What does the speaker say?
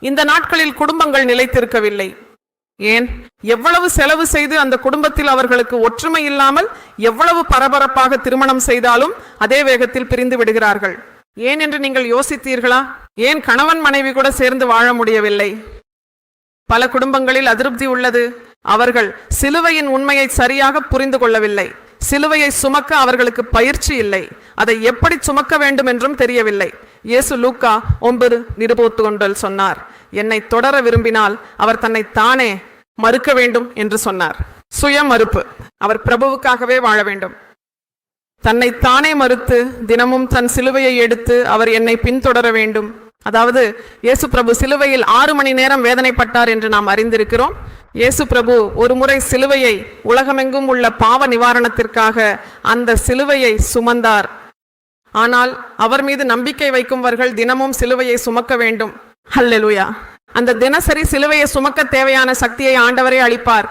இந்த நாட்களில் குடும்பங்கள் நிலைத்திருக்கவில்லை. ஏன்? எவ்வளவு செலவு செய்து அந்த குடும்பத்தில் அவர்களுக்கு ஒற்றுமை இல்லாமல் எவ்வளவு பரபரப்பாக திருமணம் செய்தாலும் அதே வேகத்தில் பிரிந்து விடுகிறார்கள். ஏன் என்று நீங்கள் யோசித்தீர்களா? ஏன் கணவன் மனைவி கூட சேர்ந்து வாழ முடியவில்லை? பல குடும்பங்களில் அதிருப்தி உள்ளது. அவர்கள் சிலுவையின் உண்மையை சரியாக புரிந்து கொள்ளவில்லை. சிலுவையை சுமக்க அவர்களுக்கு பயிற்சி இல்லை. அதை எப்படி சுமக்க வேண்டும் என்றும் தெரியவில்லை. இயேசு லூக்கா 9:21 சொன்னார், என்னை தொடர விரும்பினால் அவர் தன்னை தானே மறுக்க வேண்டும் என்று சொன்னார். சுய மறுப்பு. அவர் பிரபுவுக்காகவே வாழ வேண்டும். தன்னை தானே மறுத்து தினமும் தன் சிலுவையை எடுத்து அவர் என்னை பின்தொடர வேண்டும். அதாவது இயேசு பிரபு சிலுவையில் 6 மணி நேரம் வேதனைப்பட்டார் என்று நாம் அறிந்திருக்கிறோம். இயேசு பிரபு ஒரு முறை சிலுவையை, உலகமெங்கும் உள்ள பாவ நிவாரணத்திற்காக அந்த சிலுவையை சுமந்தார். ஆனால் அவர் மீது நம்பிக்கை வைக்கும்பவர்கள் தினமும் சிலுவையை சுமக்க வேண்டும். ஹல்லேலூயா. அந்த தினசரி சிலுவையை சுமக்க தேவையான சக்தியை ஆண்டவரே அளிப்பார்.